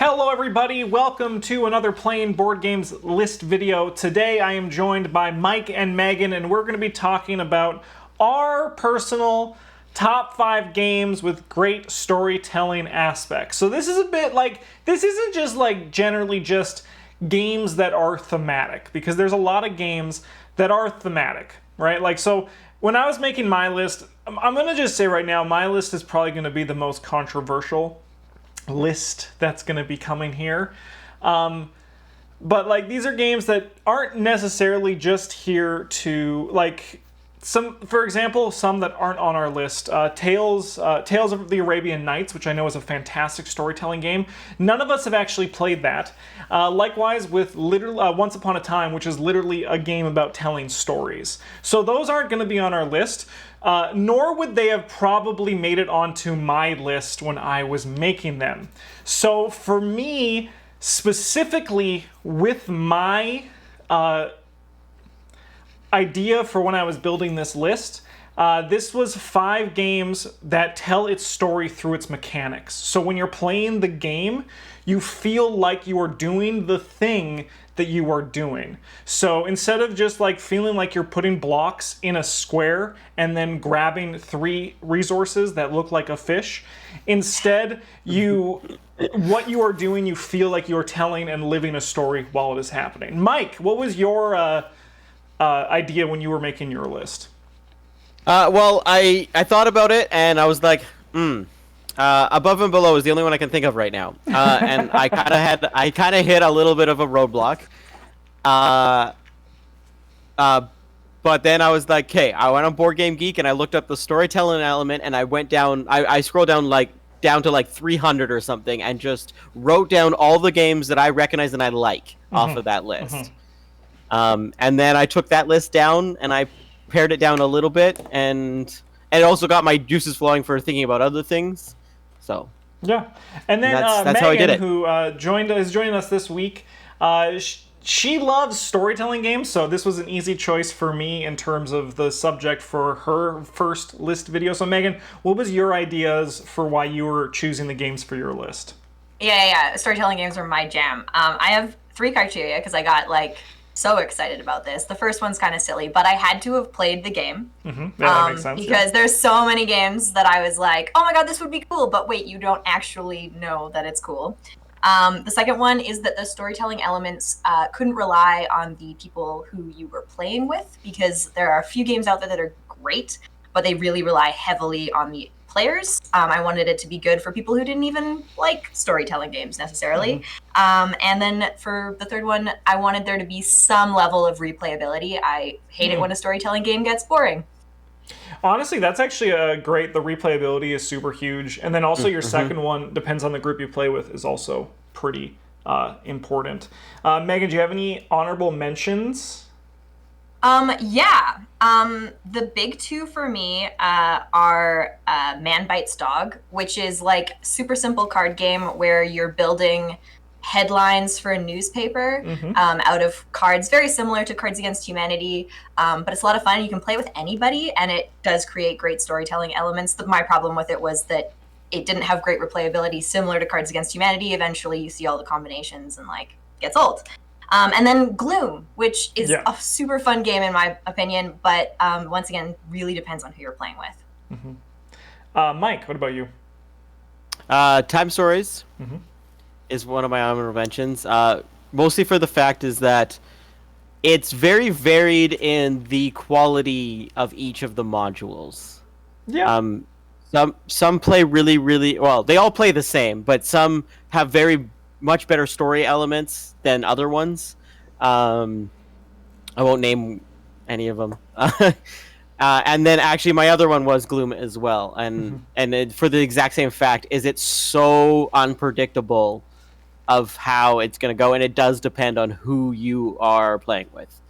Hello everybody, welcome to another Playing Board Games list video. Today I am joined by Mike and Megan, and we're going to be talking about our personal top 5 games with great storytelling aspects. So this is a bit like, this isn't just like generally just games that are thematic, because there's a lot of games that are thematic, right? Like, so when I was making my list, I'm going to just say right now, my list is probably going to be the most controversial list that's going to be coming here. But like, these are games that aren't necessarily just here to like some, for example, some that aren't on our list. Tales of the Arabian Nights, which I know is a fantastic storytelling game. None of us have actually played that. Likewise with literally Once Upon a Time, which is literally a game about telling stories. So those aren't going to be on our list. Nor would they have probably made it onto my list when I was making them. So for me, specifically with my idea for when I was building this list, this was 5 games that tell its story through its mechanics. So when you're playing the game, you feel like you are doing the thing that you are doing. So instead of just like feeling like you're putting blocks in a square and then grabbing 3 resources that look like a fish, instead what you are doing, you feel like you're telling and living a story while it is happening. Mike, what was your idea when you were making your list? Well, I thought about it and I was like, Above and Below is the only one I can think of right now, and I kind of hit a little bit of a roadblock. But then I was like, hey, I went on Board Game Geek and I looked up the storytelling element, and I went down. I scrolled down down to like 300 or something, and just wrote down all the games that I recognize and I like off of that list. And then I took that list down and I pared it down a little bit, and it also got my juices flowing for thinking about other things. So yeah, and then that's how I did Meghan, it. who is joining us this week, she loves storytelling games, so this was an easy choice for me in terms of the subject for her first list video. So Meghan, what was your ideas for why you were choosing the games for your list? Yeah. Storytelling games are my jam. I have 3 criteria because I got so excited about this. The first one's kind of silly, but I had to have played the game. Yeah, that makes sense. Because there's so many games that I was like, oh my god, this would be cool, but wait, you don't actually know that it's cool. The second one is that the storytelling elements couldn't rely on the people who you were playing with, because there are a few games out there that are great, but they really rely heavily on the players. I wanted it to be good for people who didn't even like storytelling games necessarily. And then for the third one, I wanted there to be some level of replayability. I hate it when a storytelling game gets boring. Honestly, that's actually the replayability is super huge. And then also your second one, depends on the group you play with, is also pretty important. Meghan, do you have any honorable mentions? Yeah. The big 2 for me are Man Bites Dog, which is like super simple card game where you're building headlines for a newspaper out of cards, very similar to Cards Against Humanity, but it's a lot of fun. You can play with anybody, and it does create great storytelling elements. My problem with it was that it didn't have great replayability, similar to Cards Against Humanity. Eventually you see all the combinations and gets old. And then Gloom, which is a super fun game in my opinion, but once again, really depends on who you're playing with. Mike, what about you? Time Stories is one of my honorable mentions. Mostly for the fact is that it's very varied in the quality of each of the modules. Yeah. Some play really, really well. They all play the same, but some have very much better story elements than other ones. I won't name any of them. And then actually my other one was Gloom as well. And for the exact same fact is it's so unpredictable of how it's going to go. And it does depend on who you are playing with.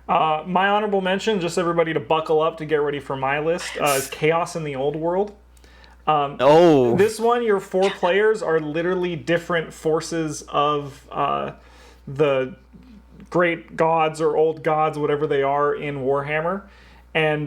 My honorable mention, just everybody to buckle up to get ready for my list, is Chaos in the Old World. This one, your 4 players are literally different forces of the great gods or old gods, whatever they are, in Warhammer. And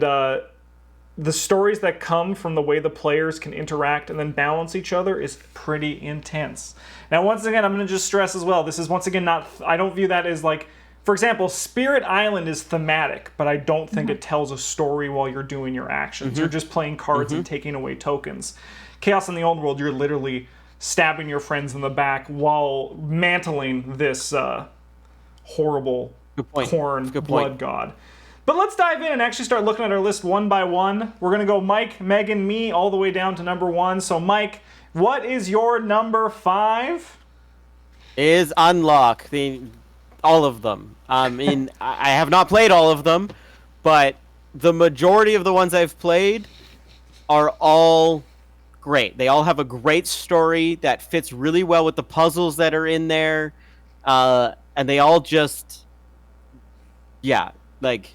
the stories that come from the way the players can interact and then balance each other is pretty intense. Now, once again, I'm going to just stress as well, this is once again not, I don't view that as like, for example, Spirit Island is thematic, but I don't think it tells a story while you're doing your actions. You're just playing cards and taking away tokens. Chaos in the Old World, you're literally stabbing your friends in the back while mantling this horrible corn blood god. But let's dive in and actually start looking at our list one by one. We're going to go Mike, Megan, me, all the way down to number 1. So, Mike, what is your number 5? Is Unlock. All of them. I mean, I have not played all of them, but the majority of the ones I've played are all great. They all have a great story that fits really well with the puzzles that are in there. And they all just... Yeah, like...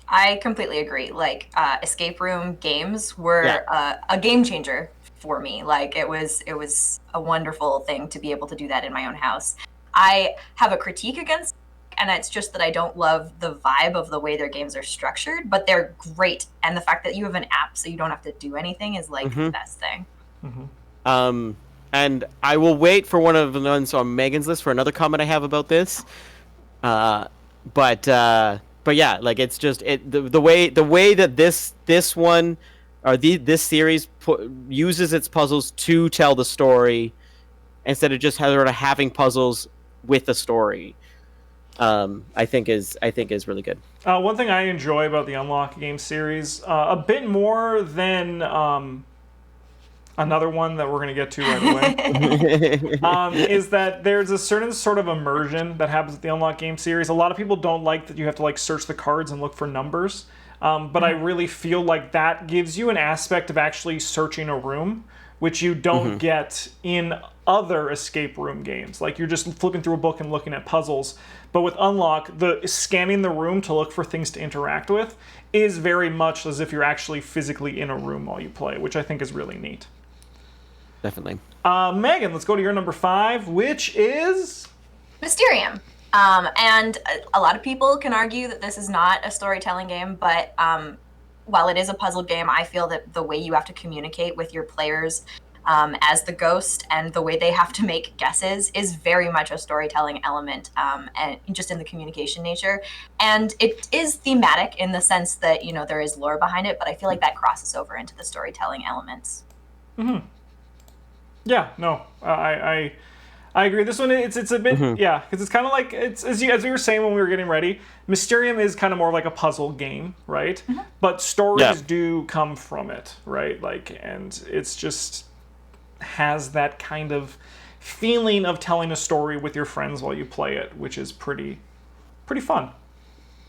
I completely agree. Like, escape room games were a game changer for me. Like, it was a wonderful thing to be able to do that in my own house. I have a critique against, and it's just that I don't love the vibe of the way their games are structured, but they're great. And the fact that you have an app so you don't have to do anything is like the best thing. And I will wait for one of the ones on Megan's list for another comment I have about this. But yeah, like it's just the way that this one or this series uses its puzzles to tell the story instead of just sort of having puzzles with the story. I think is really good. One thing I enjoy about the Unlock game series, a bit more than another one that we're going to get to right away, is that there's a certain sort of immersion that happens with the Unlock game series. A lot of people don't like that you have to like search the cards and look for numbers, but I really feel like that gives you an aspect of actually searching a room, which you don't get in other escape room games. Like you're just flipping through a book and looking at puzzles. But with Unlock, the scanning the room to look for things to interact with is very much as if you're actually physically in a room while you play, which I think is really neat. Definitely. Megan, let's go to your number 5, which is... Mysterium. And a lot of people can argue that this is not a storytelling game, but while it is a puzzle game, I feel that the way you have to communicate with your players as the ghost and the way they have to make guesses is very much a storytelling element, and just in the communication nature. And it is thematic in the sense that, you know, there is lore behind it, but I feel like that crosses over into the storytelling elements. Yeah, no, I agree. This one, it's a bit, because it's kind of like, it's as we were saying when we were getting ready, Mysterium is kind of more like a puzzle game, right? But stories do come from it, right? Like, and it's just has that kind of feeling of telling a story with your friends while you play it, which is pretty fun.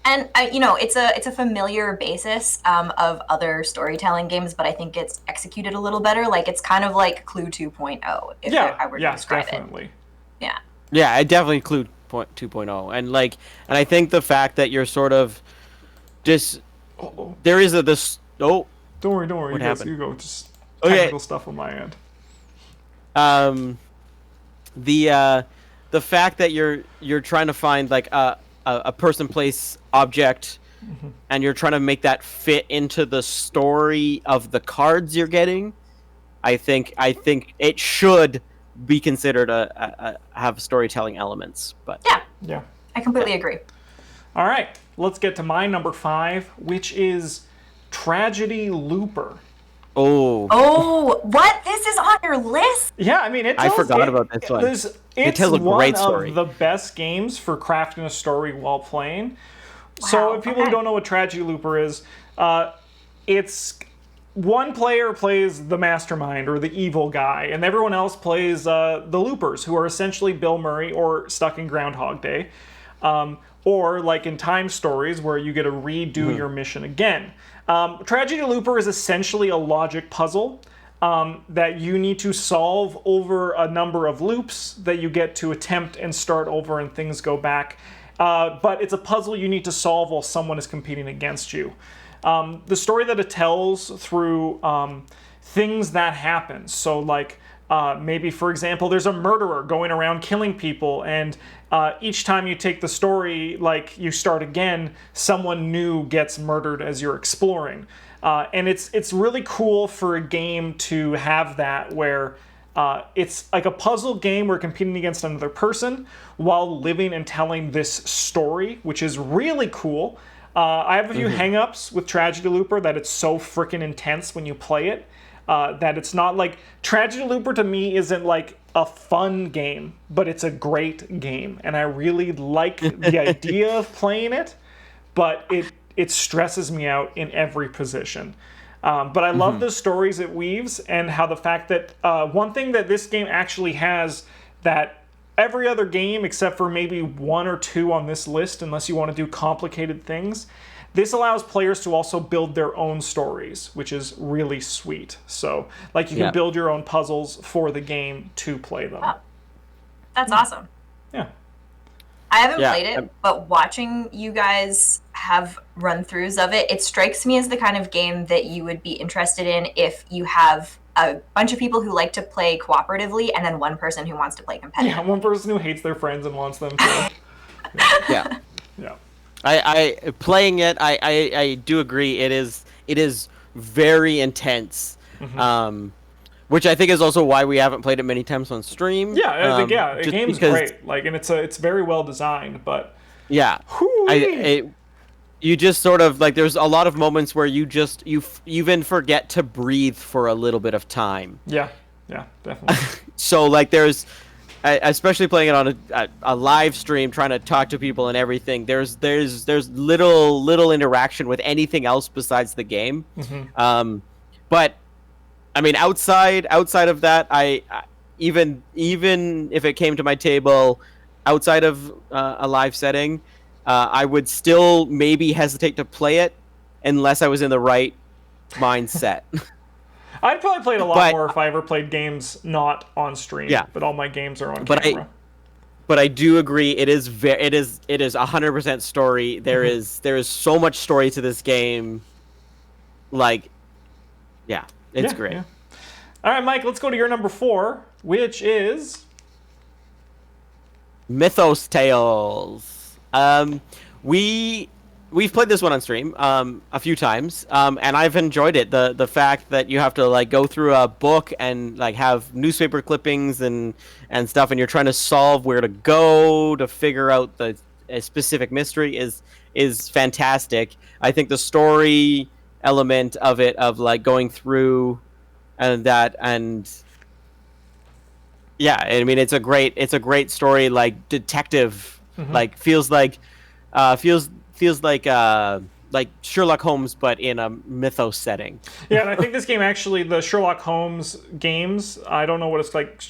And you know, it's a familiar basis of other storytelling games, but I think it's executed a little better. Like it's kind of like Clue 2.0, if I were to describe definitely. it. Yeah, I definitely Clue 2.0, and I think the fact that you're sort of just there is this. Oh, don't worry. What You happened? You go. Just technical stuff on my end. The fact that you're trying to find like a person, place, object, and you're trying to make that fit into the story of the cards you're getting, I think it should be considered have storytelling elements. But yeah, I completely agree. All right, let's get to my number 5, which is Tragedy Looper. Oh, what? This is on your list? Yeah, I mean, I forgot about this one. It tells a great story. One of the best games for crafting a story while playing. Wow, so, if people who don't know what Tragedy Looper is, it's one player plays the mastermind or the evil guy, and everyone else plays the loopers, who are essentially Bill Murray or stuck in Groundhog Day, or like in Time Stories, where you get to redo your mission again. Tragedy Looper is essentially a logic puzzle that you need to solve over a number of loops that you get to attempt and start over and things go back. But it's a puzzle you need to solve while someone is competing against you. The story that it tells through things that happen. So like Maybe, for example, there's a murderer going around killing people, and each time you take the story, like you start again, someone new gets murdered as you're exploring. And it's really cool for a game to have that, where it's like a puzzle game where you're competing against another person while living and telling this story, which is really cool. I have a few hang-ups with Tragedy Looper, that it's so freaking intense when you play it. That it's not like... Tragedy Looper to me isn't like a fun game, but it's a great game. And I really like the idea of playing it, but it stresses me out in every position. But I love the stories it weaves, and how the fact that... one thing that this game actually has that every other game, except for maybe 1 or 2 on this list, unless you want to do complicated things, this allows players to also build their own stories, which is really sweet. So, like, you can build your own puzzles for the game to play them. Wow. That's awesome. Yeah. I haven't played it, but watching you guys have run-throughs of it, it strikes me as the kind of game that you would be interested in if you have a bunch of people who like to play cooperatively, and then one person who wants to play competitively. Yeah, one person who hates their friends and wants them to. Yeah. Yeah. I playing it. I do agree. It is very intense. Which I think is also why we haven't played it many times on stream. Yeah, I think the game's great. Like, and it's very well designed, but yeah, you just sort of like, there's a lot of moments where you even forget to breathe for a little bit of time. Yeah, definitely. So like, there's, especially playing it on a live stream, trying to talk to people and everything, there's little interaction with anything else besides the game. But I mean, outside of that, I even if it came to my table outside of a live setting, I would still maybe hesitate to play it unless I was in the right mindset. I'd probably play it a lot more if I ever played games not on stream. Yeah. But all my games are on camera. But I do agree, it is 100% story. There is so much story to this game. Like, yeah, it's great. Yeah. All right, Mike, let's go to your number 4, which is Mythos Tales. We've played this one on stream a few times, and I've enjoyed it. The fact that you have to like go through a book and like have newspaper clippings and stuff, and you're trying to solve where to go to figure out a specific mystery is fantastic. I think the story element of it, of like going through and yeah, I mean, it's a great story, like detective, like feels like Sherlock Holmes, but in a mythos setting. Yeah, and I think this game actually, the Sherlock Holmes games, I don't know what it's like,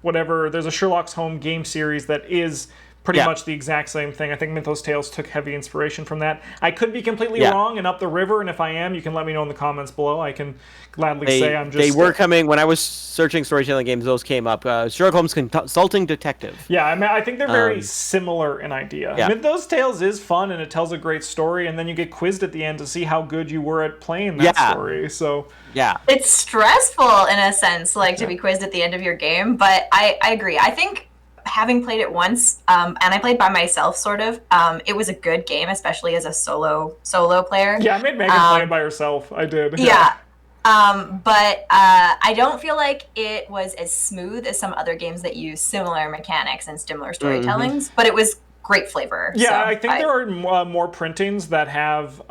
whatever, there's a Sherlock Holmes game series that is pretty much the exact same thing. I think Mythos Tales took heavy inspiration from that. I could be completely wrong and up the river, and if I am, you can let me know in the comments below. I can gladly say I'm just... They were coming, when I was searching storytelling games, those came up. Sherlock Holmes Consulting Detective. Yeah, I mean, I think they're very similar in idea. Yeah. Mythos Tales is fun, and it tells a great story, and then you get quizzed at the end to see how good you were at playing that story, so... Yeah. It's stressful, in a sense, like, to be quizzed at the end of your game, but I agree. I think... having played it once, and I played by myself, sort of, it was a good game, especially as a solo player. Yeah, I made Meghan play it by herself. I did. Yeah. But I don't feel like it was as smooth as some other games that use similar mechanics and similar storytellings, but it was great flavor. Yeah, so I think there are more printings that have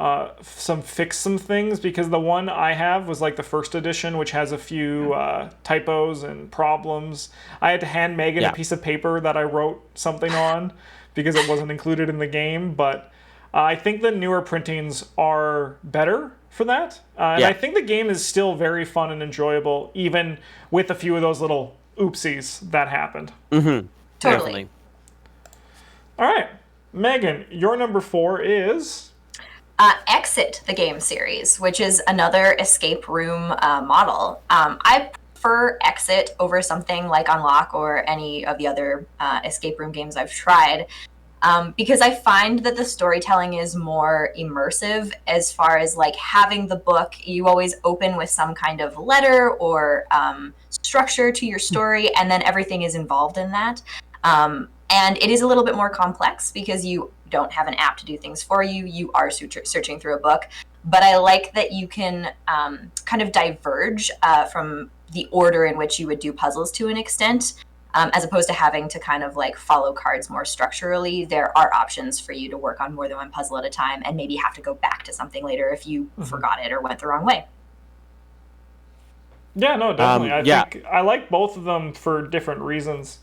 fix some things, because the one I have was like the first edition, which has a few typos and problems. I had to hand Meghan a piece of paper that I wrote something on because it wasn't included in the game, but I think the newer printings are better for that. And I think the game is still very fun and enjoyable, even with a few of those little oopsies that happened. Totally. Definitely. All right, Meghan, your number 4 is... Exit, the game series, which is another escape room model. I prefer Exit over something like Unlock or any of the other escape room games I've tried. because I find that the storytelling is more immersive as far as like having the book. You always open with some kind of letter or structure to your story, and then everything is involved in that. And it is a little bit more complex because you don't have an app to do things for you. You are searching through a book. But I like that you can kind of diverge from the order in which you would do puzzles to an extent, as opposed to having to kind of like follow cards more structurally. There are options for you to work on more than one puzzle at a time and maybe have to go back to something later if you forgot it or went the wrong way. Yeah, no, definitely. I think I like both of them for different reasons.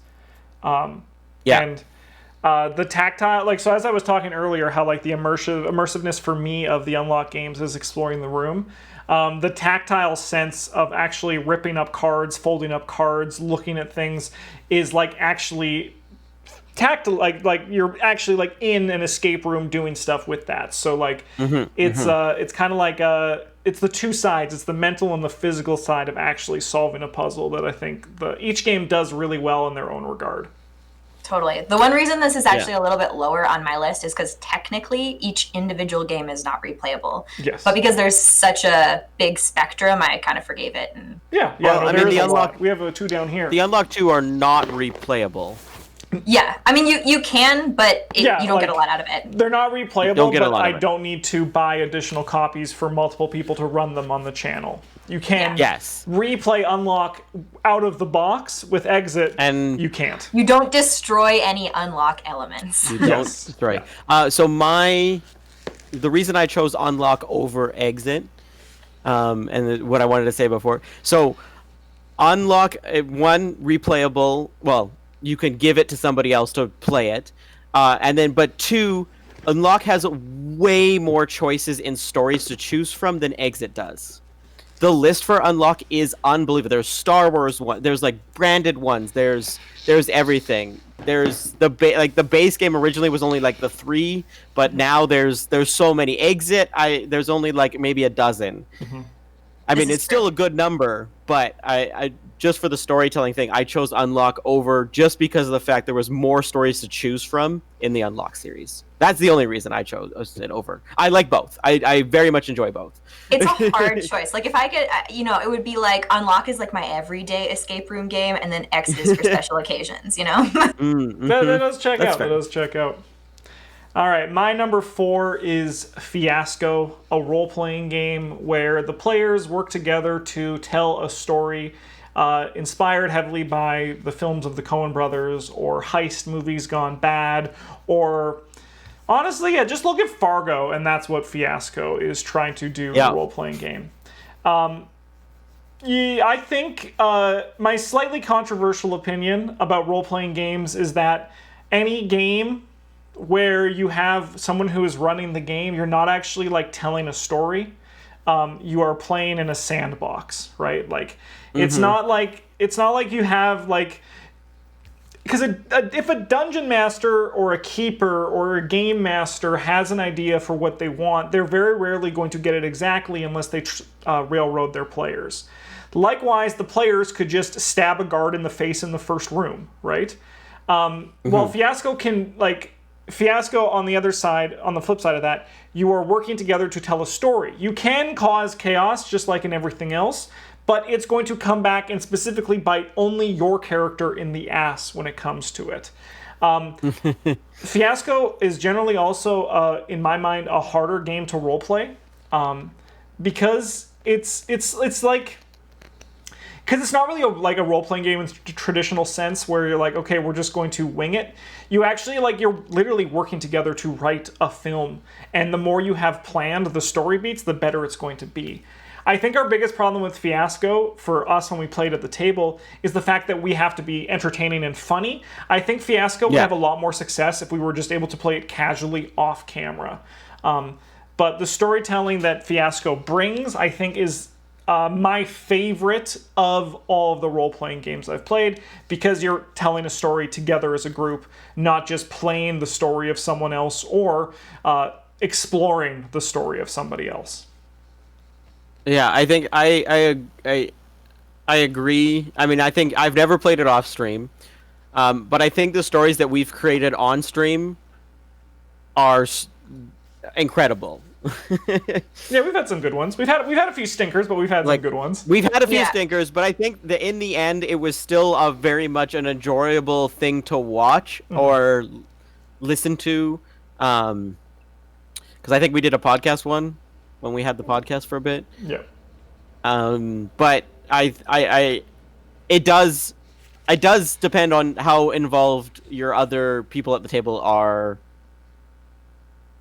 And the tactile, like, so as I was talking earlier, how like the immersiveness for me of the Unlock games is exploring the room. The tactile sense of actually ripping up cards, folding up cards, looking at things is like actually tactile, like you're actually like in an escape room doing stuff with that. So like it's kind of like it's the two sides. It's the mental and the physical side of actually solving a puzzle that I think each game does really well in their own regard. Totally. The one reason this is actually a little bit lower on my list is because technically each individual game is not replayable. Yes. But because there's such a big spectrum, I kind of forgave it. And... Well, I mean, the Unlock, we have 2 down here. The Unlock 2 are not replayable. Yeah, I mean, you can, but you don't get a lot out of it. They're not replayable, but I don't need to buy additional copies for multiple people to run them on the channel. You can replay Unlock out of the box with Exit, and you can't. You don't destroy any Unlock elements. You don't destroy. So the reason I chose Unlock over Exit, and what I wanted to say before. So Unlock, one, replayable, well, you can give it to somebody else to play it. But 2, Unlock has way more choices in stories to choose from than Exit does. The list for Unlock is unbelievable. There's Star Wars one. There's like branded ones. There's everything. There's the base game originally was only like the 3, but now there's so many. Exit, there's only like maybe a dozen. I mean, it's still a good number, but I just for the storytelling thing, I chose Unlock over just because of the fact there was more stories to choose from in the Unlock series. That's the only reason I chose it over. I like both. I very much enjoy both. It's a hard choice. Like if I could, it would be like Unlock is like my everyday escape room game, and then Exit is for special occasions. That does check out. That does check out. All right, my number 4 is Fiasco, a role-playing game where the players work together to tell a story inspired heavily by the films of the Coen brothers or heist movies gone bad, or honestly, just look at Fargo, and that's what Fiasco is trying to do in a role-playing game. I think my slightly controversial opinion about role-playing games is that any game where you have someone who is running the game, you're not actually like telling a story. You are playing in a sandbox, right? Like it's not like you have like, because if a dungeon master or a keeper or a game master has an idea for what they want, they're very rarely going to get it exactly unless they railroad their players. Likewise, the players could just stab a guard in the face in the first room, right? Well, Fiasco on the other side, on the flip side of that, you are working together to tell a story. You can cause chaos just like in everything else, but it's going to come back and specifically bite only your character in the ass when it comes to it. Fiasco is generally also, in my mind, a harder game to roleplay, because it's like... Because it's not really like a role-playing game in the traditional sense where you're like, okay, we're just going to wing it. You actually, you're literally working together to write a film. And the more you have planned the story beats, the better it's going to be. I think our biggest problem with Fiasco, for us when we played at the table, is the fact that we have to be entertaining and funny. I think Fiasco would have a lot more success if we were just able to play it casually off camera. But the storytelling that Fiasco brings, I think, is... my favorite of all of the role-playing games I've played, because you're telling a story together as a group, not just playing the story of someone else or exploring the story of somebody else. Yeah, I think I agree. I mean, I think I've never played it off stream, but I think the stories that we've created on stream are incredible. Yeah, we've had some good ones. We've had a few stinkers, but we've had some good ones. We've had a few Yeah. stinkers, but I think that in the end, it was still a very much an enjoyable thing to watch or listen to. Because I think we did a podcast one when we had the podcast for a bit. Yeah. But it does depend on how involved your other people at the table are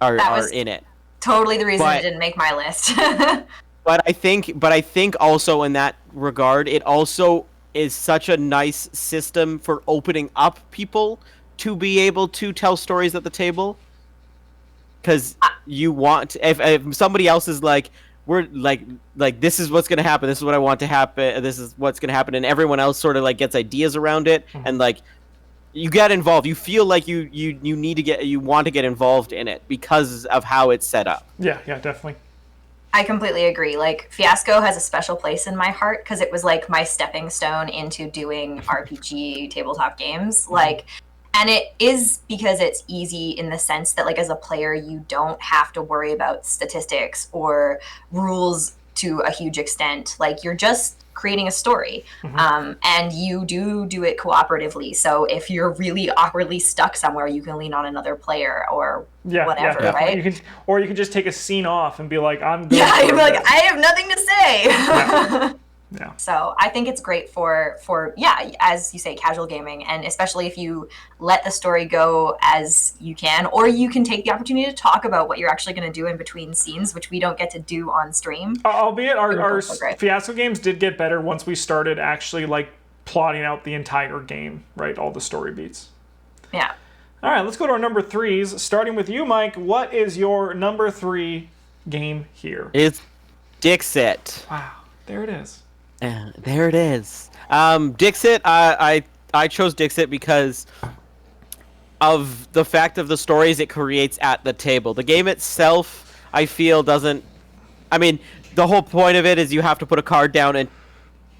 in it. Totally the reason But- it didn't make my list. But I think also in that regard, it also is such a nice system for opening up people to be able to tell stories at the table. Because you want, if somebody else is like, we're like this is what's gonna happen, this is what I want to happen, this is what's gonna happen, and everyone else sort of like gets ideas around it, and like you get involved, you feel like you want to get involved in it because of how it's set up. Yeah, definitely. I completely agree. Like, Fiasco has a special place in my heart because it was like my stepping stone into doing RPG tabletop games. Like, and it is because it's easy in the sense that, like, as a player, you don't have to worry about statistics or rules to a huge extent. Like, you're just creating a story, and you do it cooperatively. So if you're really awkwardly stuck somewhere, you can lean on another player or whatever, right? You can just take a scene off and be like, I'm good. Yeah, for you'd be like, this. I have nothing to say. Yeah. So I think it's great for as you say, casual gaming, and especially if you let the story go as you can, or you can take the opportunity to talk about what you're actually going to do in between scenes, which we don't get to do on stream. Albeit our also great. Fiasco games did get better once we started actually like plotting out the entire game, right? All the story beats. Yeah. All right, let's go to our number threes. Starting with you, Mike. What is your number 3 game here? It's Dixit. Wow, there it is. There it is. Dixit, I chose Dixit because of the fact of the stories it creates at the table. The game itself, I feel, doesn't... I mean, the whole point of it is you have to put a card down and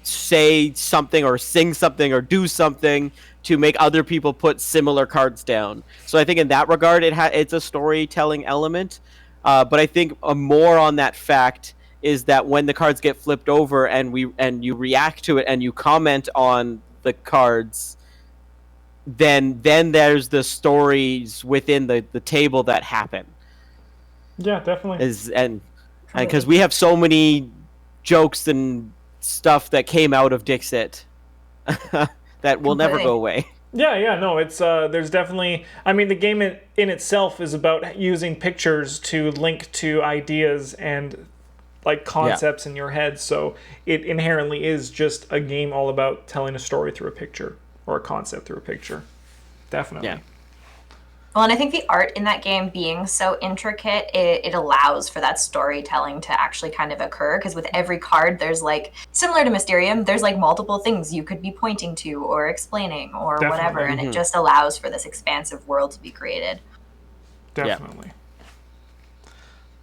say something or sing something or do something to make other people put similar cards down. So I think in that regard, it's a storytelling element. But I think more on that fact is that when the cards get flipped over and you react to it and you comment on the cards, then there's the stories within the table that happen. Yeah, definitely. And because we have so many jokes and stuff that came out of Dixit that will never go away. Yeah, no, it's there's definitely, I mean, the game in itself is about using pictures to link to ideas and like concepts in your head, so it inherently is just a game all about telling a story through a picture or a concept through a picture. Definitely. Yeah. Well, and I think the art in that game being so intricate, it allows for that storytelling to actually kind of occur, because with every card, there's like, similar to Mysterium, there's like multiple things you could be pointing to or explaining or whatever, and it just allows for this expansive world to be created. Definitely. Yeah.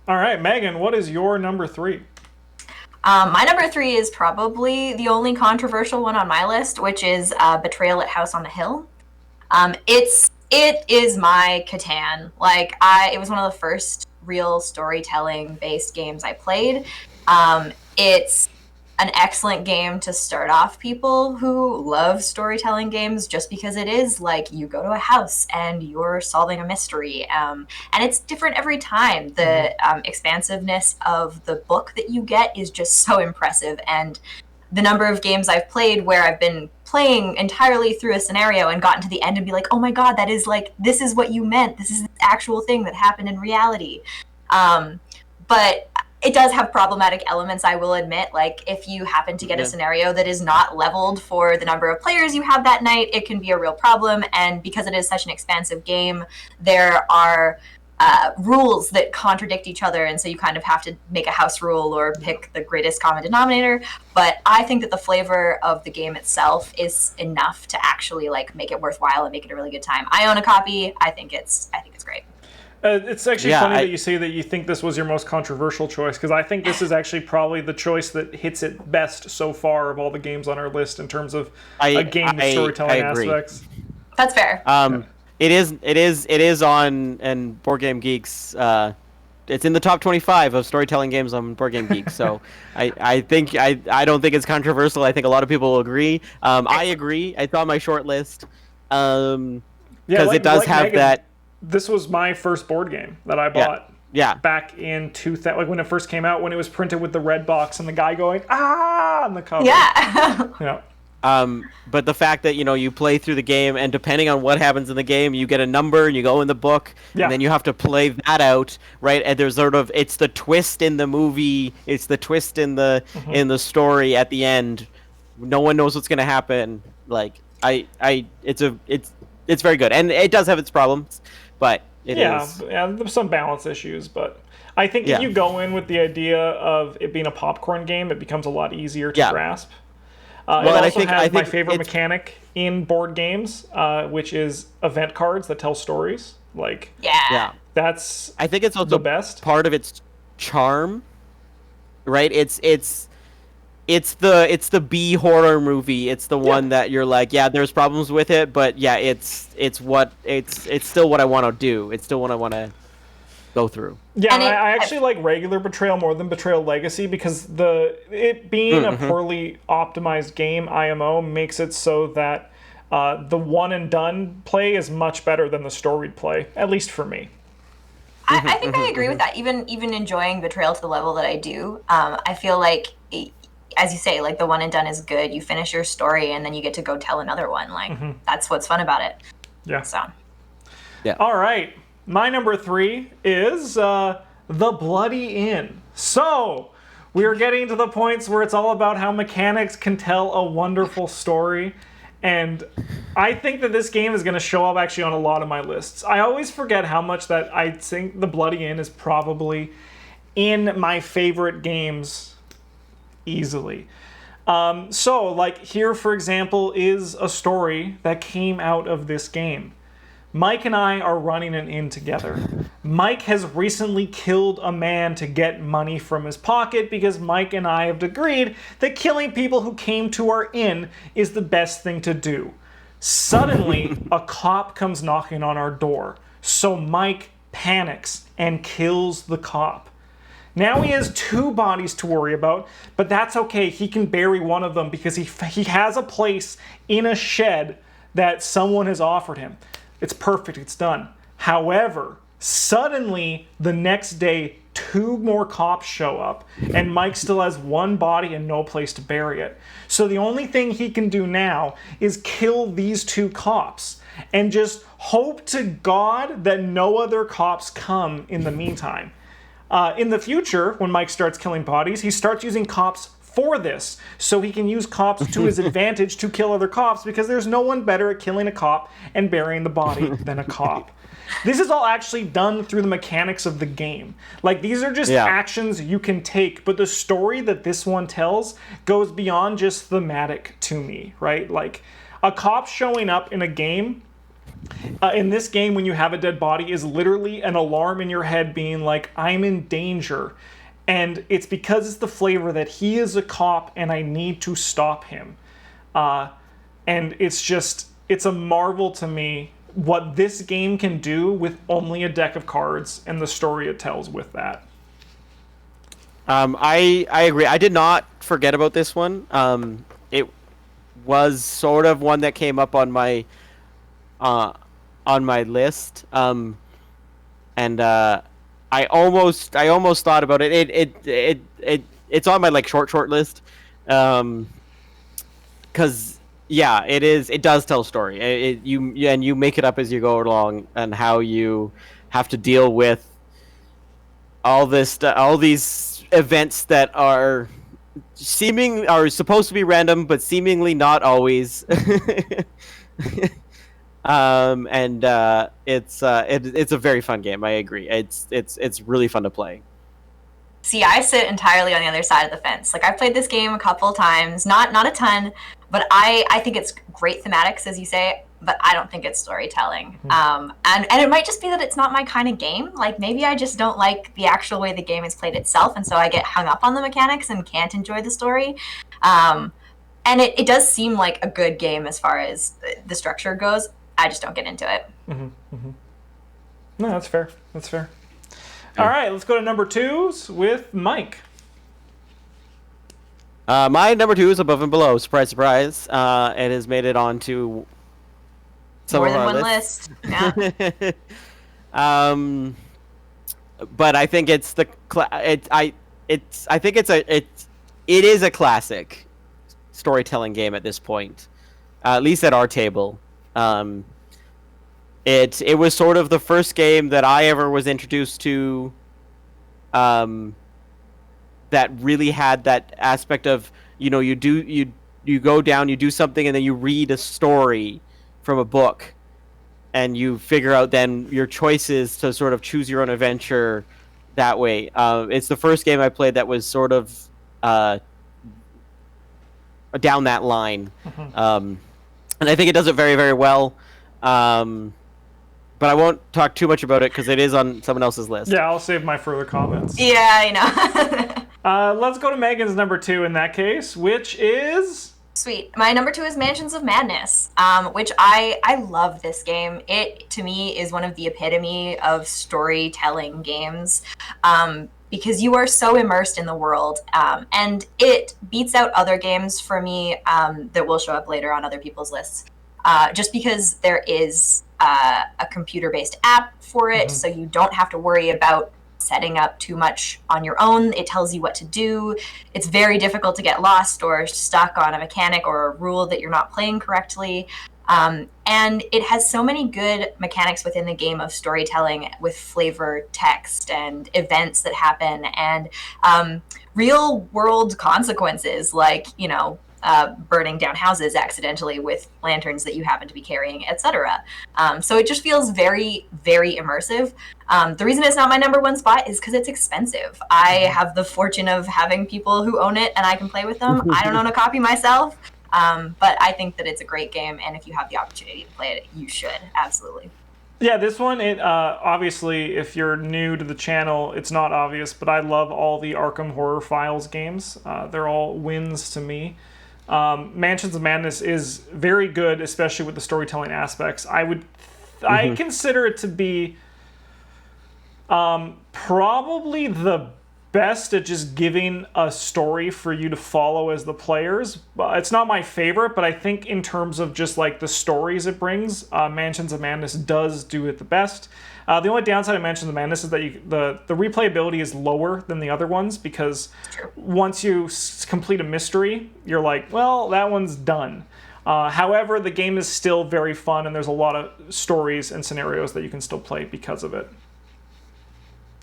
All right, Megan, what is your number 3? My number 3 is probably the only controversial one on my list, which is Betrayal at House on the Hill. It is my Catan. Like, it was one of the first real storytelling based games I played. It's an excellent game to start off people who love storytelling games, just because it is like you go to a house and you're solving a mystery, and it's different every time. The expansiveness of the book that you get is just so impressive, and the number of games I've played where I've been playing entirely through a scenario and gotten to the end and be like, oh my god, that is like, this is what you meant, this is the actual thing that happened in reality. But it does have problematic elements, I will admit. Like, if you happen to get a scenario that is not leveled for the number of players you have that night, it can be a real problem. And because it is such an expansive game, there are rules that contradict each other, and so you kind of have to make a house rule or pick the greatest common denominator. But I think that the flavor of the game itself is enough to actually like make it worthwhile and make it a really good time. I own a copy. I think it's great. It's actually funny that you say that you think this was your most controversial choice, because I think this is actually probably the choice that hits it best so far of all the games on our list in terms of a game with storytelling aspects. That's fair. It is on and Board Game Geeks. It's in the top 25 of storytelling games on Board Game Geek. So I think I don't think it's controversial. I think a lot of people will agree. I agree. It's on my short list. Because it does have Meghan, that. This was my first board game that I bought. Yeah. Back in 2000, like when it first came out, when it was printed with the red box and the guy going on the cover. Yeah. Yeah. But the fact that you play through the game, and depending on what happens in the game, you get a number and you go in the book, and then you have to play that out, right? And there's it's the twist in the movie, it's the twist in the story at the end. No one knows what's gonna happen. Like it's very good, and it does have its problems, but it is. Yeah, there's some balance issues, but I think if you go in with the idea of it being a popcorn game, it becomes a lot easier to grasp. It also has my favorite mechanic in board games, which is event cards that tell stories. Like, that's I think it's also the best part of its charm, right? It's the B horror movie. It's the one that you're like, there's problems with it, but it's still what I want to do. It's still what I want to go through. Yeah, I actually like regular Betrayal more than Betrayal Legacy because it being a poorly optimized game, IMO, makes it so that the one and done play is much better than the storied play, at least for me. I think I agree with that. Even enjoying Betrayal to the level that I do, I feel like, as you say, like the one and done is good. You finish your story and then you get to go tell another one. Like that's what's fun about it. Yeah. So. Yeah. All right. My number 3 is The Bloody Inn. So, we are getting to the points where it's all about how mechanics can tell a wonderful story. And I think that this game is going to show up actually on a lot of my lists. I always forget how much that I think The Bloody Inn is probably in my favorite games easily. So, like, here, for example, is a story that came out of this game. Mike and I are running an inn together. Mike has recently killed a man to get money from his pocket because Mike and I have agreed that killing people who came to our inn is the best thing to do. Suddenly, a cop comes knocking on our door. So Mike panics and kills the cop. Now he has 2 bodies to worry about, but that's okay. He can bury one of them because he has a place in a shed that someone has offered him. It's perfect, it's done. However, suddenly, the next day, 2 more cops show up, and Mike still has 1 body and no place to bury it. So the only thing he can do now is kill these 2 cops, and just hope to God that no other cops come in the meantime. In the future, when Mike starts killing bodies, he starts using cops for this, so he can use cops to his advantage to kill other cops because there's no one better at killing a cop and burying the body than a cop. This is all actually done through the mechanics of the game. Like, these are just actions you can take, but the story that this one tells goes beyond just thematic to me, right? Like, a cop showing up in a game, in this game when you have a dead body, is literally an alarm in your head being like, I'm in danger. And it's because it's the flavor that he is a cop and I need to stop him. And it's a marvel to me what this game can do with only a deck of cards and the story it tells with that. I agree. I did not forget about this one. It was sort of one that came up on my list. I almost thought about it. It's on my short list, because it is. It does tell a story. You make it up as you go along, and how you have to deal with all these events that are supposed to be random, but seemingly not always. It's a very fun game. I agree. It's really fun to play. See, I sit entirely on the other side of the fence. Like, I've played this game a couple times, not a ton, but I think it's great thematics, as you say, but I don't think it's storytelling. And it might just be that it's not my kind of game. Like, maybe I just don't like the actual way the game is played itself, and so I get hung up on the mechanics and can't enjoy the story. And it does seem like a good game as far as the structure goes. I just don't get into it. No, that's fair. That's fair. All right, let's go to number 2s with Mike. My number 2 is Above and Below. Surprise, surprise. It has made it onto some More of than our one lists. list. Yeah. But I think it's it is a classic storytelling game at this point, at least at our table. It was sort of the first game that I ever was introduced to, that really had that aspect of, you go down, you do something, and then you read a story from a book, and you figure out then your choices to sort of choose your own adventure that way. It's the first game I played that was sort of down that line. And I think it does it very, very well. But I won't talk too much about it because it is on someone else's list. Yeah, I'll save my further comments. Yeah, I know. Let's go to Megan's number 2 in that case, which is... Sweet. My number 2 is Mansions of Madness, which I love this game. It, to me, is one of the epitome of storytelling games, because you are so immersed in the world, and it beats out other games for me that will show up later on other people's lists, just because there is a computer-based app for it, so you don't have to worry about setting up too much on your own. It tells you what to do. It's very difficult to get lost or stuck on a mechanic or a rule that you're not playing correctly. And it has so many good mechanics within the game of storytelling with flavor text and events that happen and real world consequences, like, burning down houses accidentally with lanterns that you happen to be carrying, etc. So it just feels very, very immersive. The reason it's not my number 1 spot is because it's expensive. I have the fortune of having people who own it and I can play with them. I don't own a copy myself, but I think that it's a great game, and if you have the opportunity to play it, you should, absolutely. Yeah, this one, it obviously, if you're new to the channel, it's not obvious, but I love all the Arkham Horror Files games. They're all wins to me. Mansions of Madness is very good, especially with the storytelling aspects. I consider it to be probably the best at just giving a story for you to follow as the players. It's not my favorite, but I think in terms of just like the stories it brings, Mansions of Madness does do it the best. The only downside of Mansions of Madness is that the replayability is lower than the other ones, because once you complete a mystery, you're like, well, that one's done. However, the game is still very fun, and there's a lot of stories and scenarios that you can still play because of it.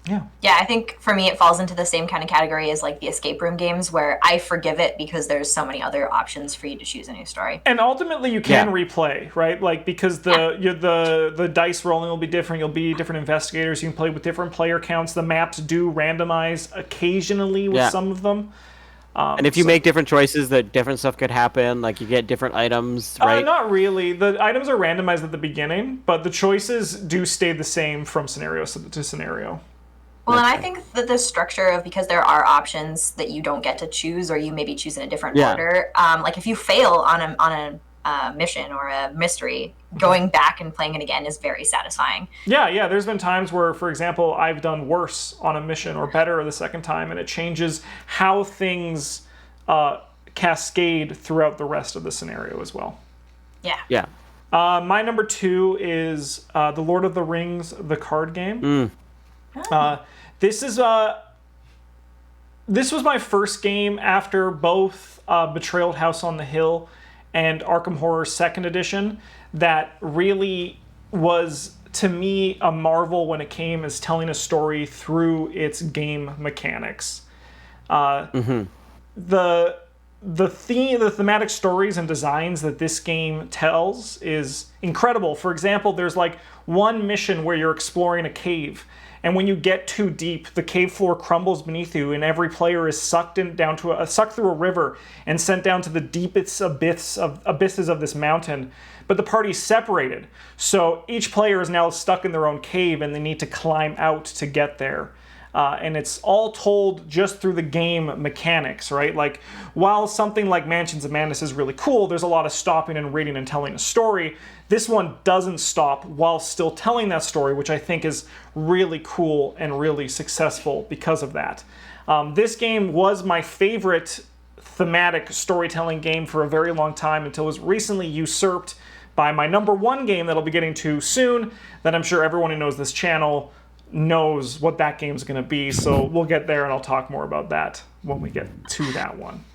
Yeah, I think for me it falls into the same kind of category as like the escape room games, where I forgive it because there's so many other options for you to choose a new story. And ultimately you can replay, right? Like, because the dice rolling will be different, you'll be different investigators, you can play with different player counts. The maps do randomize occasionally with some of them. And if you make different choices, that different stuff could happen. Like, you get different items, right? Not really. The items are randomized at the beginning, but the choices do stay the same from scenario to scenario. Well, and I think that the structure of, because there are options that you don't get to choose, or you maybe choose in a different order. Like if you fail on a mission or a mystery, going back and playing it again is very satisfying. Yeah. There's been times where, for example, I've done worse on a mission or better the second time, and it changes how things cascade throughout the rest of the scenario as well. Yeah. My number 2 is The Lord of the Rings, the card game. This was my first game after both Betrayal House on the Hill and Arkham Horror 2nd Edition that really was, to me, a marvel when it came as telling a story through its game mechanics. The thematic stories and designs that this game tells is incredible. For example, there's like one mission where you're exploring a cave, and when you get too deep, the cave floor crumbles beneath you, and every player is sucked through a river and sent down to the deepest abysses of this mountain. But the party's separated, so each player is now stuck in their own cave, and they need to climb out to get there. and it's all told just through the game mechanics, right? Like, while something like Mansions of Madness is really cool, there's a lot of stopping and reading and telling a story. This one doesn't stop while still telling that story, which I think is really cool and really successful because of that. This game was my favorite thematic storytelling game for a very long time until it was recently usurped by my number one game that I'll be getting to soon, that I'm sure everyone who knows this channel knows what that game's going to be, so we'll get there and I'll talk more about that when we get to that one.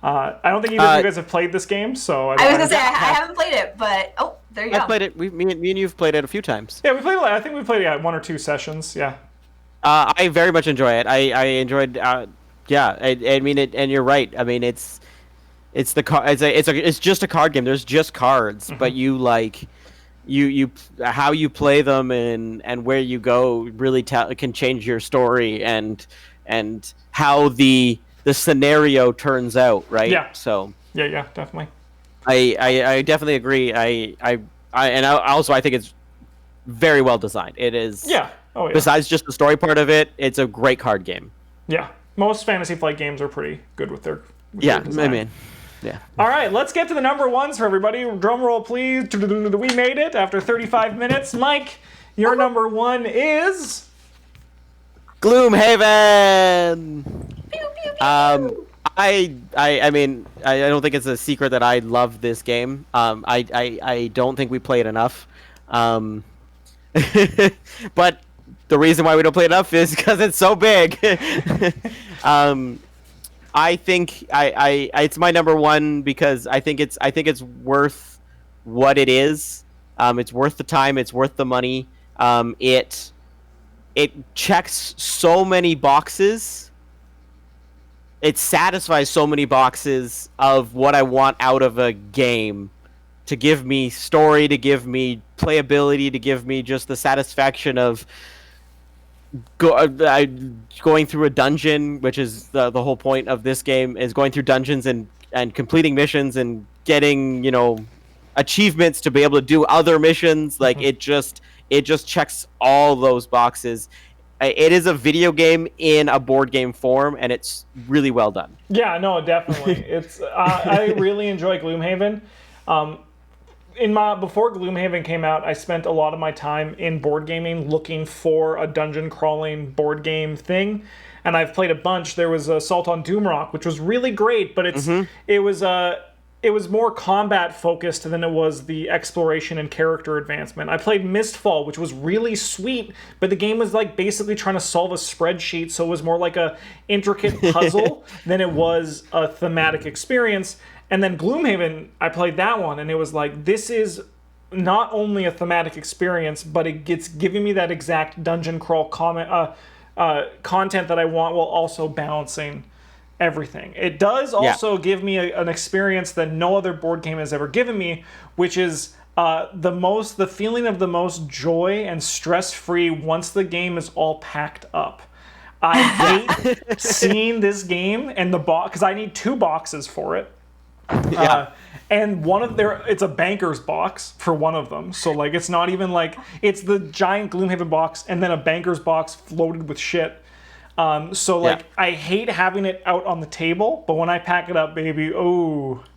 I don't think either of you guys have played this game, so... I was going to say, I haven't played it, but... Oh, there you go. I played it. Me and you've played it a few times. Yeah, we played it. I think we played it 1 or 2 sessions, yeah. I very much enjoy it. I enjoyed... yeah, I mean, and you're right. I mean, it's just a card game. There's just cards, but you how you play them and where you go really can change your story and how the scenario turns out, right? Yeah. So yeah, definitely. I definitely agree. I think it's very well designed. It is. Yeah. Oh yeah. Besides just the story part of it, it's a great card game. Yeah. Most Fantasy Flight games are pretty good with their design. I mean, yeah. All right, let's get to the number ones for everybody. Drum roll, please. We made it after 35 minutes. Mike, your number one is... Gloomhaven! Pew, pew, pew. I mean, I don't think it's a secret that I love this game. I don't think we play it enough. But the reason why we don't play enough is because it's so big. I think it's my number one because I think it's worth what it is. It's worth the time. It's worth the money. It checks so many boxes. It satisfies so many boxes of what I want out of a game. To give me story, to give me playability, to give me just the satisfaction of going through a dungeon, which is the whole point of this game, is going through dungeons and completing missions and getting, achievements to be able to do other missions. Like, it just checks all those boxes. It is a video game in a board game form, and it's really well done. Yeah, no, definitely. It's I really enjoy Gloomhaven. Before Gloomhaven came out, I spent a lot of my time in board gaming looking for a dungeon crawling board game thing, and I've played a bunch. There was Assault on Doomrock, which was really great, but it was more combat focused than it was the exploration and character advancement. I played Mistfall, which was really sweet, but the game was like basically trying to solve a spreadsheet, so it was more like a intricate puzzle than it was a thematic experience. And then Gloomhaven, I played that one, and it was like, this is not only a thematic experience, but it gets giving me that exact dungeon crawl content that I want while also balancing everything. It does also give me an experience that no other board game has ever given me, which is the feeling of the most joy and stress-free once the game is all packed up. I hate seeing this game and the box, because I need 2 boxes for it. And it's a banker's box for one of them, so like it's not even like it's the giant Gloomhaven box and then a banker's box floated with shit. I hate having it out on the table, but when I pack it up, baby,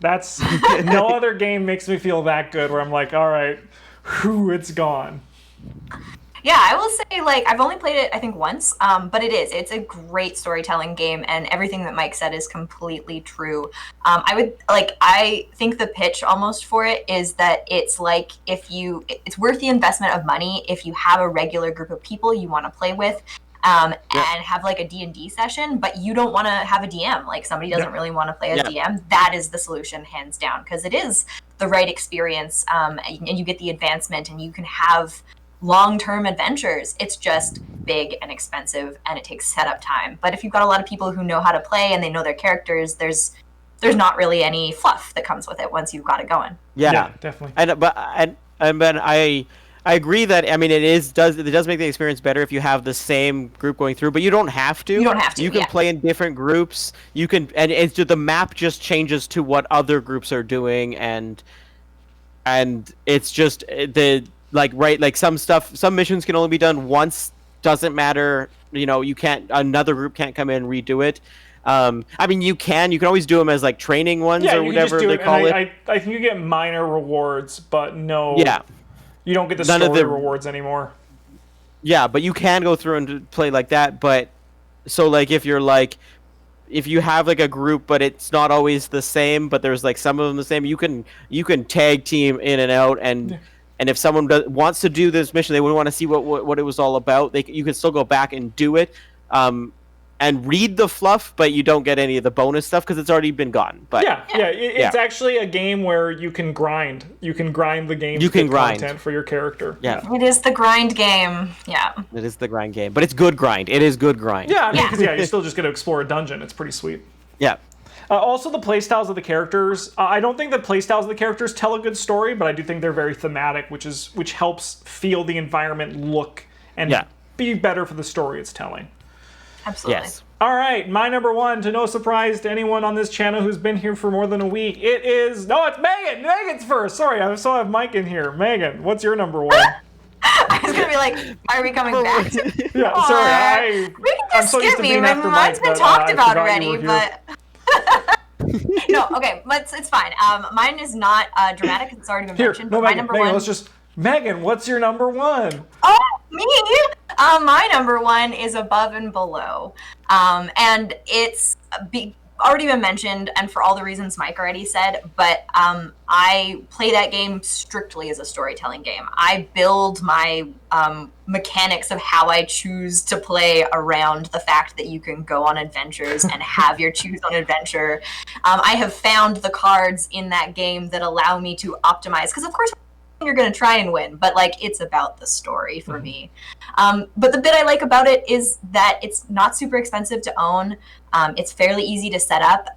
that's no other game makes me feel that good where I'm like, all right, it's gone. Yeah, I will say, like, I've only played it, I think, once, but it's a great storytelling game, and everything that Mike said is completely true. I think the pitch almost for it is that it's like, it's worth the investment of money if you have a regular group of people you want to play with, and have like a D&D session, but you don't want to have a DM, like somebody doesn't really want to play as DM. That is the solution, hands down, because it is the right experience, and you get the advancement, and you can have long-term adventures. It's just big and expensive, and it takes setup time. But if you've got a lot of people who know how to play and they know their characters, there's not really any fluff that comes with it once you've got it going. Yeah, definitely. But I agree that, I mean, it does make the experience better if you have the same group going through, but you don't have to. You don't have to. You can play in different groups. You can, and the map just changes to what other groups are doing, and it's just some missions can only be done once, doesn't matter you can't, another group can't come in and redo it. I mean, you can always do them as like training ones or you can just whatever do they it, call and it. I think you get minor rewards, but no, you don't get the None of story the rewards anymore. Yeah, but you can go through and play like that. But so like if you have like a group, but it's not always the same, but there's like some of them the same, you can tag team in and out, and if someone wants to do this mission, they would want to see what it was all about. You can still go back and do it, and read the fluff, but you don't get any of the bonus stuff because it's already been gotten. But it's actually a game where you can grind. You can grind the game. You can grind content for your character. Yeah, it is the grind game. Yeah, it is the grind game, but it's good grind. It is good grind. Yeah, because you're still just going to explore a dungeon. It's pretty sweet. Yeah. Also, the playstyles of the characters. I don't think the playstyles of the characters tell a good story, but I do think they're very thematic, which helps feel the environment look and be better for the story it's telling. Absolutely. Yes. All right, my number one, to no surprise to anyone on this channel who's been here for more than a week, it's Megan. Megan's first. Sorry, I still have Mike in here. Megan, what's your number one? I was gonna be like, why are we coming back to Yeah, sorry. We can just skip me. Mine's been talked about already, but no, okay, but it's fine. Mine is not dramatic. It's already been mentioned. No, but Megan, my number one. Megan, what's your number one? Oh, me? My number one is Above and Below. And it's already been mentioned, and for all the reasons Mike already said, but I play that game strictly as a storytelling game. I build my mechanics of how I choose to play around the fact that you can go on adventures and have your choose on adventure. I have found the cards in that game that allow me to optimize, because of course you're going to try and win, but like it's about the story for me. But the bit I like about it is that it's not super expensive to own. It's fairly easy to set up.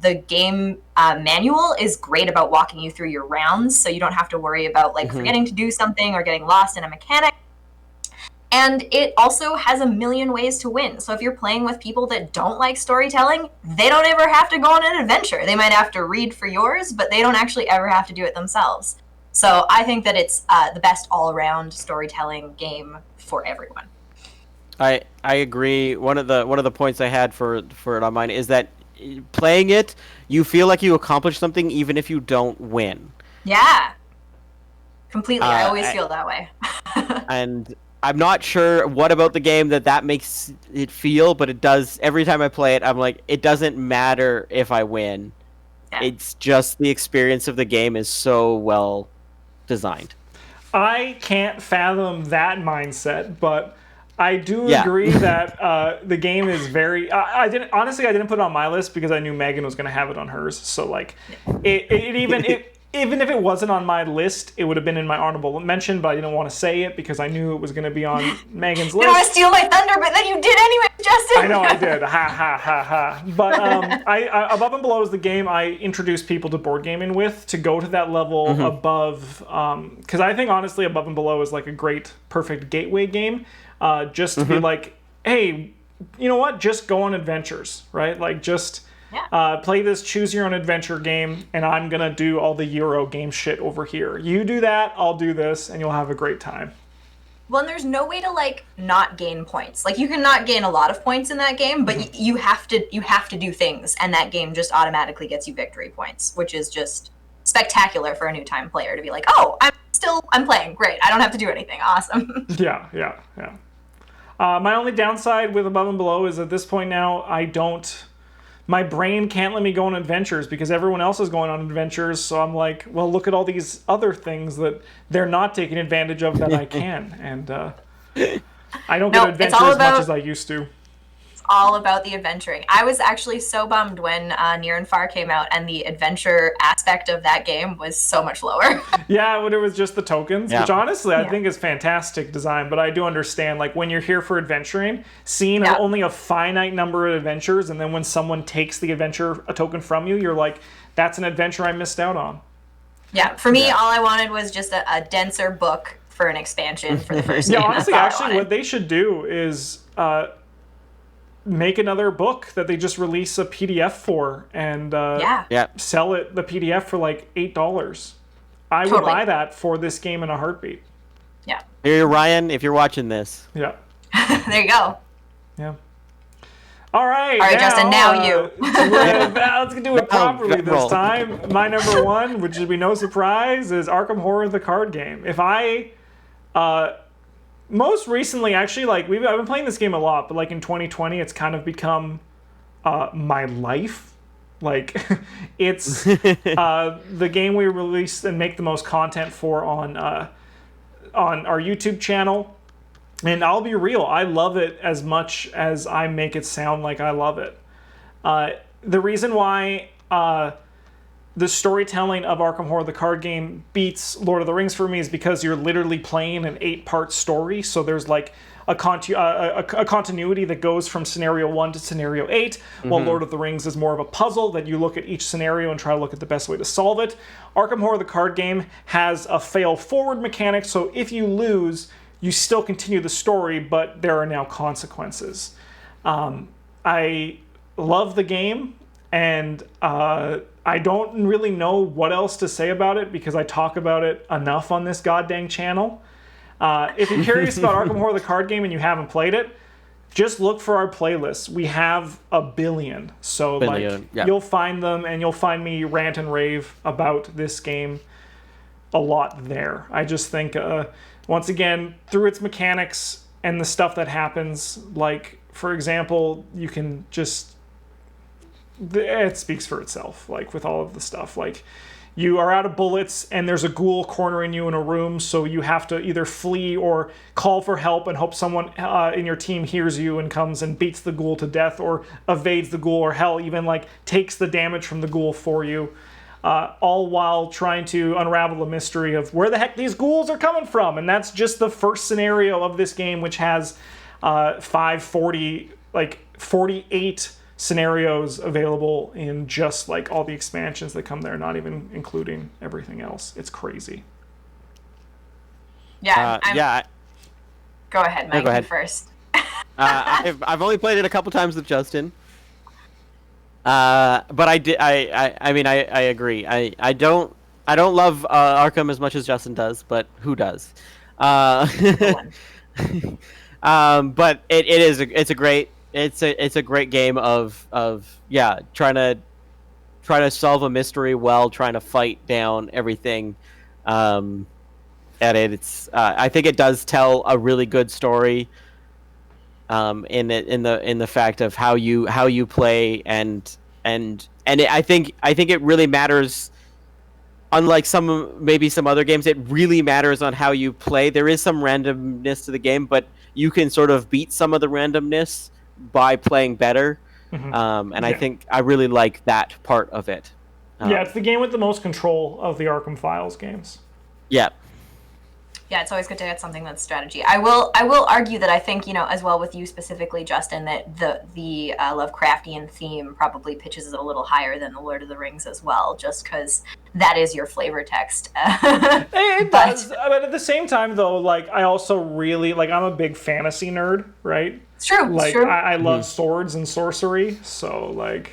The game manual is great about walking you through your rounds, so you don't have to worry about like forgetting to do something or getting lost in a mechanic. And it also has a million ways to win. So if you're playing with people that don't like storytelling, they don't ever have to go on an adventure. They might have to read for yours, but they don't actually ever have to do it themselves. So I think that it's the best all-around storytelling game for everyone. I agree. One of the points I had for it on mine is that playing it, you feel like you accomplish something even if you don't win. Yeah, completely. I always feel that way. And I'm not sure what about the game that makes it feel, but it does. Every time I play it, I'm like, it doesn't matter if I win. Yeah. It's just the experience of the game is so well designed. I can't fathom that mindset, but I do agree that the game is very. I didn't put it on my list because I knew Megan was going to have it on hers. So like, even if it wasn't on my list, it would have been in my honorable mention. But I didn't want to say it because I knew it was going to be on Megan's list. You don't want to steal my thunder, but then you did anyway, Justin. I know I did. Ha ha ha ha. But I Above and Below is the game I introduced people to board gaming with to go to that level above. Because I think honestly, Above and Below is like a great, perfect gateway game. Just to be like, hey, you know what? Just go on adventures, right? Like just. Yeah. Play this choose your own adventure game, and I'm gonna do all the Euro game shit over here. You do that, I'll do this, and you'll have a great time. Well, and there's no way to like not gain points. Like you can not gain a lot of points in that game, but you have to do things, and that game just automatically gets you victory points, which is just spectacular for a new time player to be like, oh, I'm playing, great. I don't have to do anything, awesome. Yeah. My only downside with Above and Below is at this point now my brain can't let me go on adventures because everyone else is going on adventures. So I'm like, well, look at all these other things that they're not taking advantage of that I can. And I don't get adventure as much as I used to. It's all about the adventuring. I was actually so bummed when Near and Far came out and the adventure aspect of that game was so much lower. Yeah, when it was just the tokens, which honestly I think is fantastic design, but I do understand, like, when you're here for adventuring, seeing only a finite number of adventures, and then when someone takes the adventure, a token from you, you're like, that's an adventure I missed out on. Yeah, for me, all I wanted was just a denser book for an expansion for the first game. Yeah, honestly, actually, what they should do is make another book that they just release a PDF for and sell it, the PDF, for like $8. I would buy that for this game in a heartbeat. Yeah. Here, Ryan, if you're watching this. Yeah. There you go. Yeah. All right, Justin, now you. Let's do it properly this roll. time. My number one, which should be no surprise, is Arkham Horror the card game. If I, most recently, actually, like I've been playing this game a lot, but like in 2020, it's kind of become my life. Like, it's the game we release and make the most content for on our YouTube channel. And I'll be real, I love it as much as I make it sound like I love it. The reason why the storytelling of Arkham Horror, the card game, beats Lord of the Rings for me is because you're literally playing an 8-part story. So there's like a continuity that goes from scenario 1 to scenario 8, while Lord of the Rings is more of a puzzle that you look at each scenario and try to look at the best way to solve it. Arkham Horror, the card game, has a fail-forward mechanic, so if you lose, you still continue the story, but there are now consequences. I love the game, and I don't really know what else to say about it because I talk about it enough on this goddamn channel. If you're curious about Arkham Horror, the card game, and you haven't played it, just look for our playlists. We have a billion. So you'll find them, and you'll find me rant and rave about this game a lot there. I just think... once again, through its mechanics and the stuff that happens, like, for example, you can just... It speaks for itself, like, with all of the stuff. Like, you are out of bullets, and there's a ghoul cornering you in a room, so you have to either flee or call for help and hope someone in your team hears you and comes and beats the ghoul to death or evades the ghoul, or hell, even, like, takes the damage from the ghoul for you. All while trying to unravel the mystery of where the heck these ghouls are coming from. And that's just the first scenario of this game, which has 48 scenarios available in just like all the expansions that come there, not even including everything else. It's crazy. Yeah. Go ahead, Mike. go ahead. You first. I've only played it a couple times with Justin. But I mean, I agree. I don't love Arkham as much as Justin does, but who does? But it's a great game of trying to solve a mystery while trying to fight down everything. And it's I think it does tell a really good story. In the fact of how you play and I think it really matters. Unlike some other games, it really matters on how you play. There is some randomness to the game, but you can sort of beat some of the randomness by playing better. I think I really like that part of it. It's the game with the most control of the Arkham Files games. Yeah. Yeah, it's always good to get something that's strategy. I will argue that I think, as well with you specifically, Justin, that the Lovecraftian theme probably pitches it a little higher than the Lord of the Rings as well, just because that is your flavor text. It does, but at the same time, though, like, I also really, like, I'm a big fantasy nerd, right? It's true. Like, it's true. I love swords and sorcery, so, like...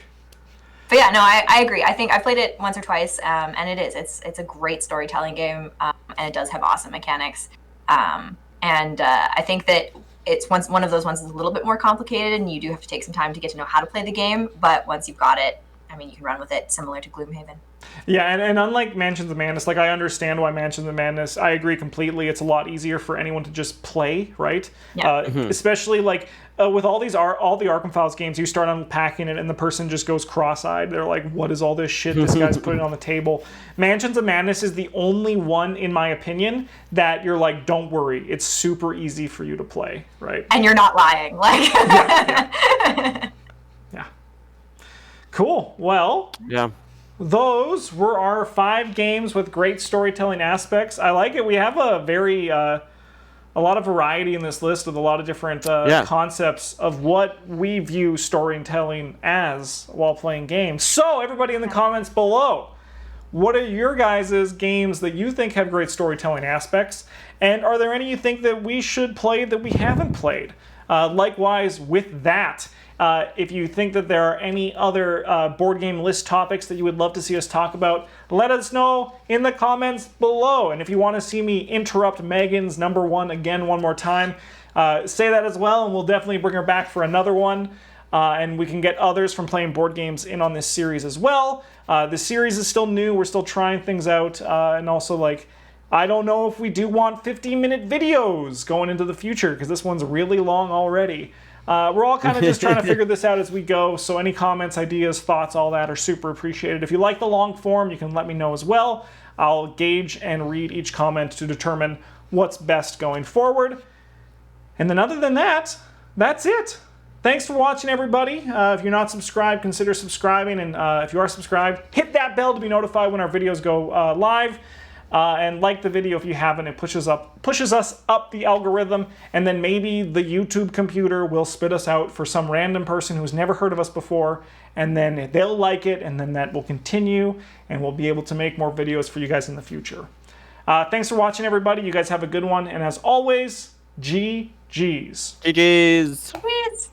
But yeah, no, I agree. I think I played it once or twice, and it's a great storytelling game, and it does have awesome mechanics. I think that it's one of those ones that's a little bit more complicated, and you do have to take some time to get to know how to play the game. But once you've got it, I mean, you can run with it, similar to Gloomhaven. Yeah, and unlike Mansions of Madness, like, I understand why Mansions of Madness, I agree completely. It's a lot easier for anyone to just play, right? Yeah. Especially, like, with all the Arkham Files games, you start unpacking it, and the person just goes cross-eyed. They're like, what is all this shit this guy's putting on the table? Mansions of Madness is the only one, in my opinion, that you're like, don't worry, it's super easy for you to play, right? And you're not lying. Like, yeah. Cool. Well... Yeah. Those were our 5 games with great storytelling aspects. I like it. We have a very a lot of variety in this list with a lot of different concepts of what we view storytelling as while playing games. So everybody in the comments below, what are your guys' games that you think have great storytelling aspects? And are there any you think that we should play that we haven't played? Likewise, with that, if you think that there are any other board game list topics that you would love to see us talk about, let us know in the comments below. And if you want to see me interrupt Megan's number one again one more time, say that as well, and we'll definitely bring her back for another one. And we can get others from Playing Board Games in on this series as well. The series is still new. We're still trying things out. And also, like, I don't know if we do want 15-minute videos going into the future, because this one's really long already. We're all kind of just trying to figure this out as we go, so any comments, ideas, thoughts, all that are super appreciated. If you like the long form, you can let me know as well. I'll gauge and read each comment to determine what's best going forward. And then other than that, that's it. Thanks for watching, everybody. If you're not subscribed, consider subscribing. And if you are subscribed, hit that bell to be notified when our videos go live. And like the video if you haven't. It pushes us up the algorithm. And then maybe the YouTube computer will spit us out for some random person who's never heard of us before. And then they'll like it. And then that will continue. And we'll be able to make more videos for you guys in the future. Thanks for watching, everybody. You guys have a good one. And as always, GG's. GG's. Please.